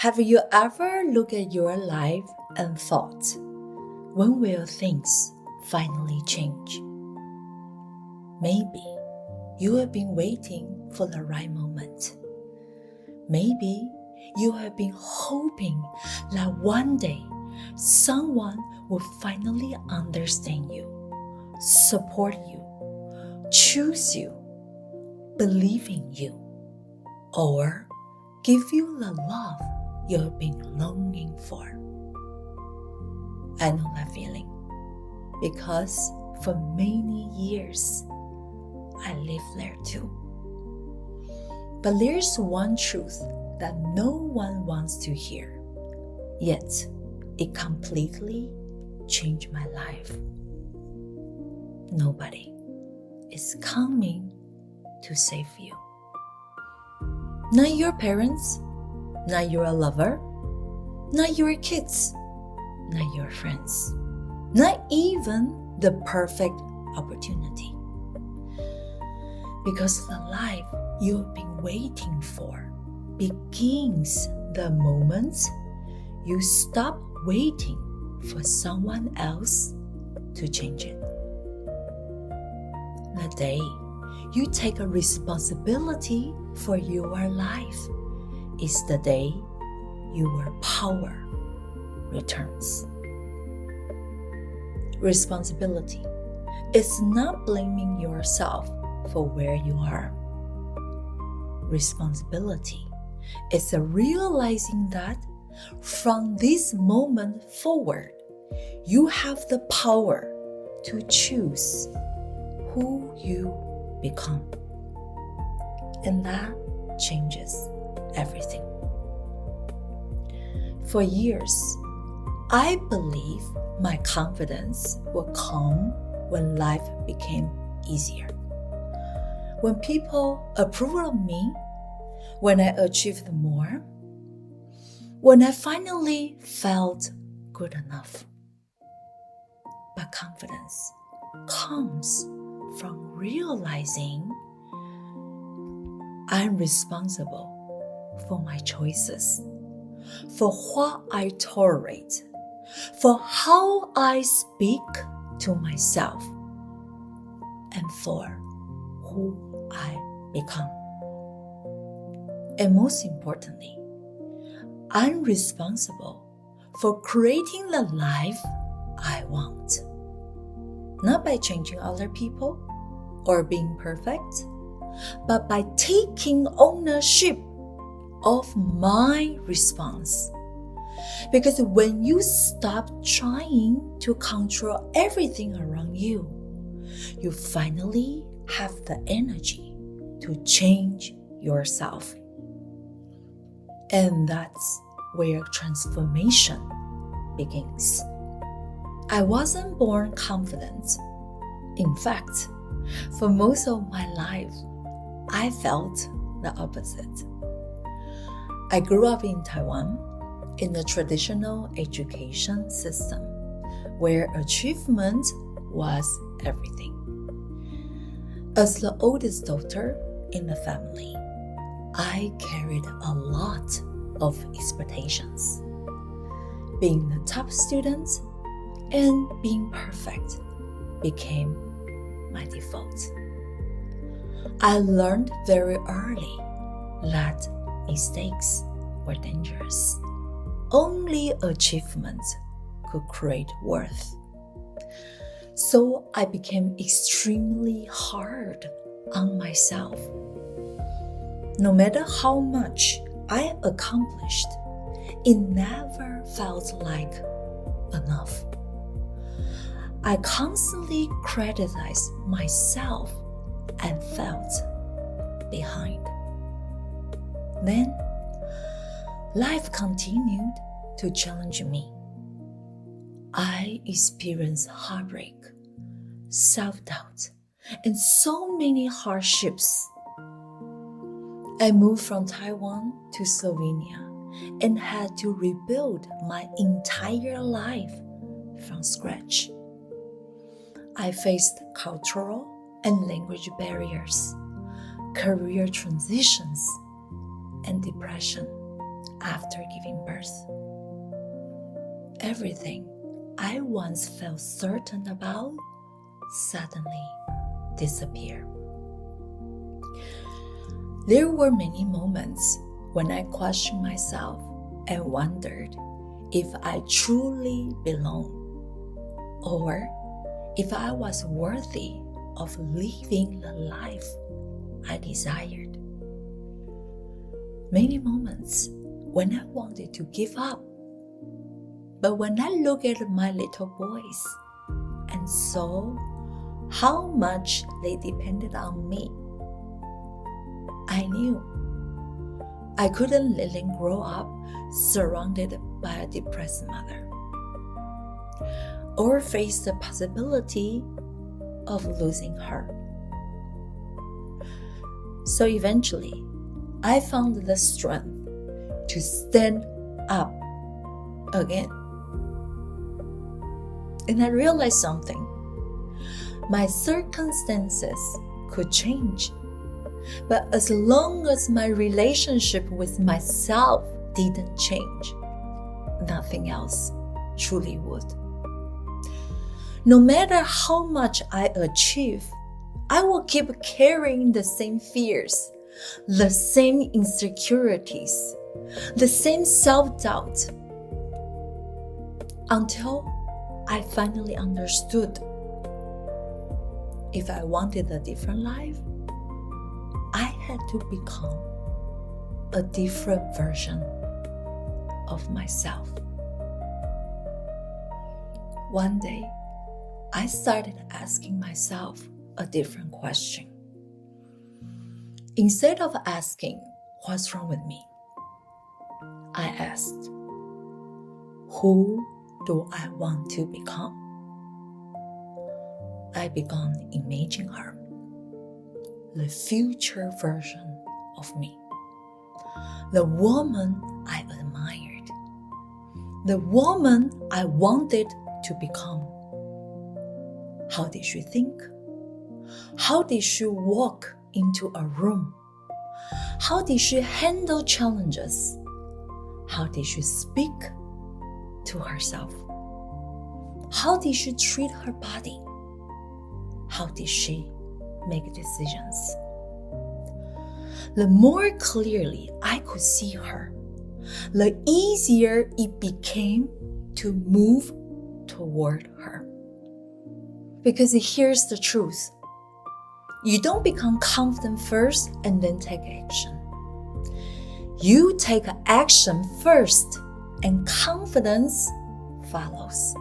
Have you ever looked at your life and thought, when will things finally change? Maybe you have been waiting for the right moment. Maybe you have been hoping that one day someone will finally understand you, support you, choose you, believe in you, or give you the love you've been longing for. I know that feeling because for many years I lived there too. But there's one truth that no one wants to hear, yet it completely changed my life. Nobody is coming to save you. Not your parents, not your lover, not your kids, not your friends, not even the perfect opportunity. Because the life you've been waiting for begins the moment you stop waiting for someone else to change it. The day you take a responsibility for your life is the day your power returns. Responsibility is not blaming yourself for where you are. Responsibility is realizing that from this moment forward, you have the power to choose who you become. And that changes everything. For years, I believed my confidence would come when life became easier. When people approved of me, when I achieved more, when I finally felt good enough. But confidence comes from realizing I'm responsible for my choices, for what I tolerate, for how I speak to myself, and for who I become. And most importantly, I'm responsible for creating the life I want. Not by changing other people or being perfect, but by taking ownership of my response. Because when you stop trying to control everything around you, you finally have the energy to change yourself. And that's where transformation begins. I wasn't born confident. In fact, for most of my life, I felt the opposite. I grew up in Taiwan in the traditional education system where achievement was everything. As the oldest daughter in the family, I carried a lot of expectations. Being the top student and being perfect became my default. I learned very early that mistakes were dangerous. Only achievement could create worth. So I became extremely hard on myself. No matter how much I accomplished, it never felt like enough. I constantly criticized myself and felt behind. Then, life continued to challenge me. I experienced heartbreak, self-doubt, and so many hardships. I moved from Taiwan to Slovenia and had to rebuild my entire life from scratch. I faced cultural and language barriers, career transitions, and depression, after giving birth. Everything I once felt certain about suddenly disappeared. There were many moments when I questioned myself and wondered if I truly belonged, or if I was worthy of living the life I desired. Many moments when I wanted to give up, but when I looked at my little boys and saw how much they depended on me, I knew I couldn't let them grow up surrounded by a depressed mother, or face the possibility of losing her. So eventually, I found the strength to stand up again. And I realized something. My circumstances could change, but as long as my relationship with myself didn't change, nothing else truly would. No matter how much I achieve, I will keep carrying the same fears, the same insecurities, the same self-doubt, until I finally understood. If I wanted a different life, I had to become a different version of myself. One day, I started asking myself a different question. Instead of asking, what's wrong with me? I asked, who do I want to become? I began imagining her, the future version of me, the woman I admired, the woman I wanted to become. How did she think? How did she walk into a room? How did she handle challenges? How did she speak to herself? How did she treat her body? How did she make decisions? The more clearly I could see her, the easier it became to move toward her. Because here's the truth. You don't become confident first and then take action. You take action first and confidence follows.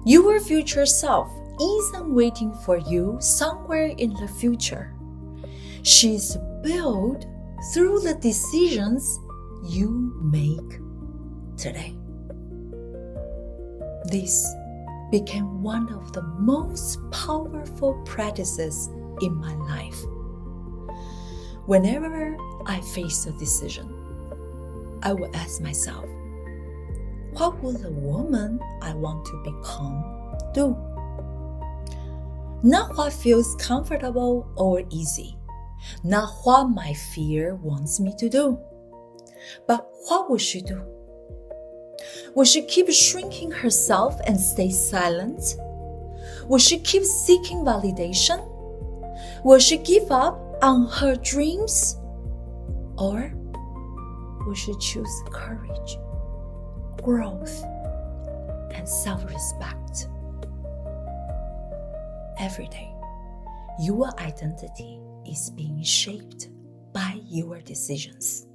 Your future self isn't waiting for you somewhere in the future. She's built through the decisions you make today. This became one of the most powerful practices in my life. Whenever I face a decision, I will ask myself, what will the woman I want to become do? Not what feels comfortable or easy, not what my fear wants me to do, but what will she do? Will she keep shrinking herself and stay silent? Will she keep seeking validation? Will she give up on her dreams? Or will she choose courage, growth, and self-respect? Every day, your identity is being shaped by your decisions.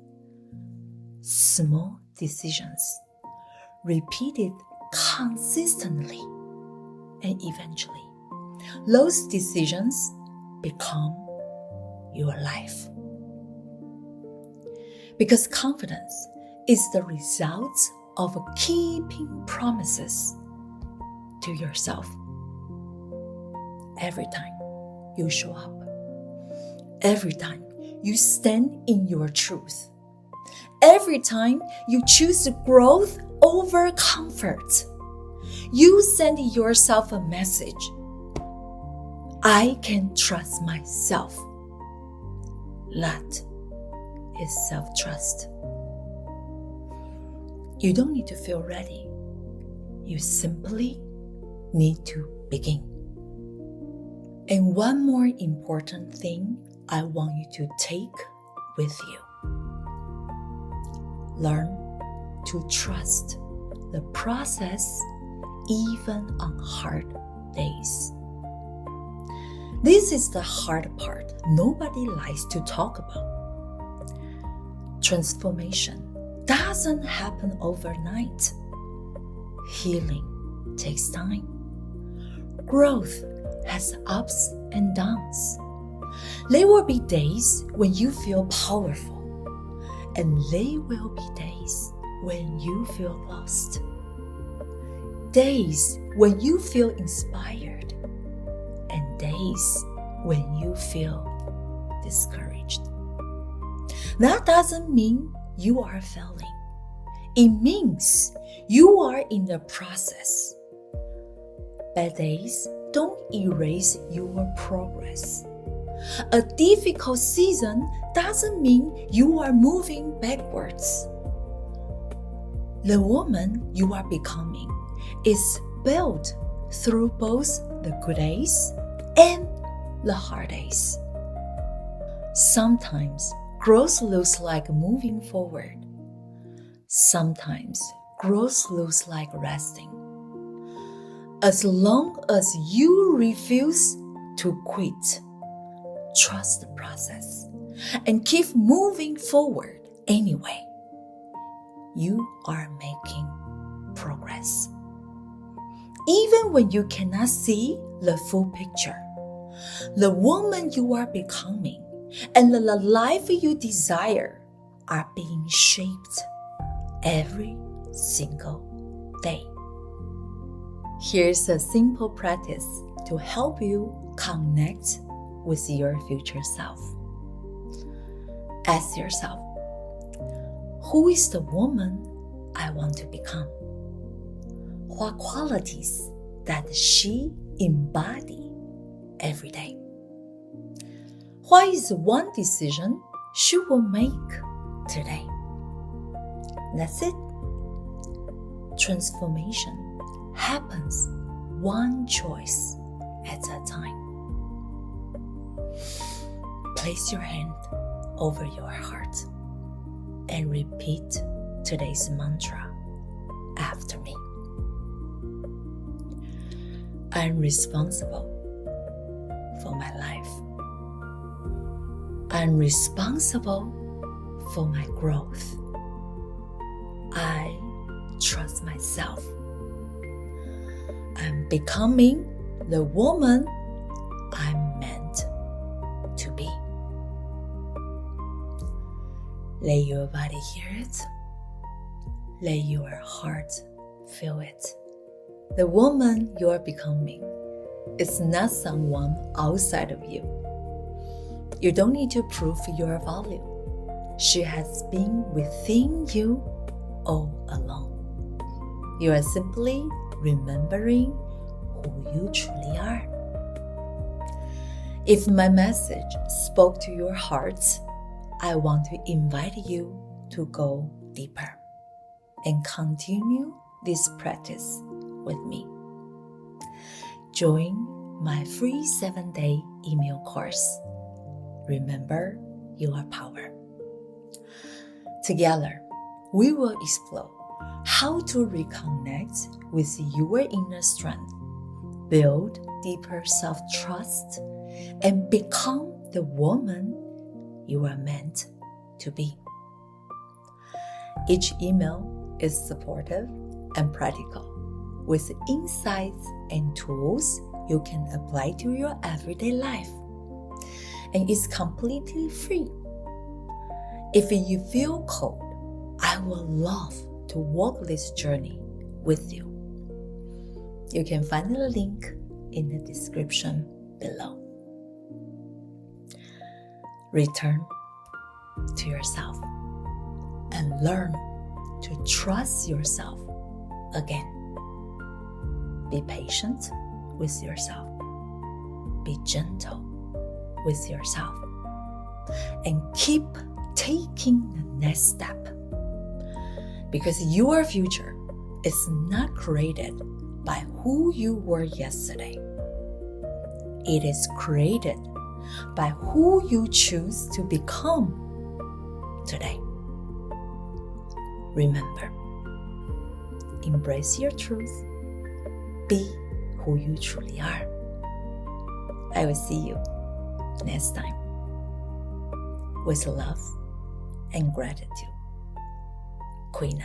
Small decisions, repeated consistently, and eventually, those decisions become your life. Because confidence is the result of keeping promises to yourself. Every time you show up, every time you stand in your truth, every time you choose growth over comfort, you send yourself a message. I can trust myself. That is self-trust. You don't need to feel ready. You simply need to begin. And one more important thing I want you to take with you. Learn to trust the process even on hard days. This is the hard part nobody likes to talk about. Transformation doesn't happen overnight. Healing takes time. Growth has ups and downs. There will be days when you feel powerful, and there will be days when you feel lost. Days when you feel inspired, and days when you feel discouraged. That doesn't mean you are failing. It means you are in the process. Bad days don't erase your progress. A difficult season doesn't mean you are moving backwards. The woman you are becoming is built through both the good days and the hard days. Sometimes growth looks like moving forward. Sometimes growth looks like resting. As long as you refuse to quit, trust the process, and keep moving forward anyway, you are making progress. Even when you cannot see the full picture, the woman you are becoming and the life you desire are being shaped every single day. Here's a simple practice to help you connect with your future self. Ask yourself, who is the woman I want to become? What qualities does she embody every day? What is one decision she will make today? That's it. Transformation happens one choice at a time. Place your hand over your heart and repeat today's mantra after me. I'm responsible for my life. I'm responsible for my growth. I trust myself. I'm becoming the woman I'm meant to be. Let your body hear it. Let your heart feel it. The woman you are becoming is not someone outside of you. You don't need to prove your value. She has been within you all along. You are simply remembering who you truly are. If my message spoke to your heart, I want to invite you to go deeper and continue this practice with me. Join my free 7-day email course. Remember your power. Together, we will explore how to reconnect with your inner strength, build deeper self-trust, and become the woman you are meant to be. Each email is supportive and practical, with insights and tools you can apply to your everyday life. And it's completely free. If you feel called, I would love to walk this journey with you. You can find the link in the description below. Return to yourself and learn to trust yourself again. Be patient with yourself. Be gentle with yourself. And keep taking the next step. Because your future is not created by who you were yesterday. It is created by who you choose to become today. Remember, embrace your truth. Be who you truly are. I will see you next time. With love and gratitude, Queen.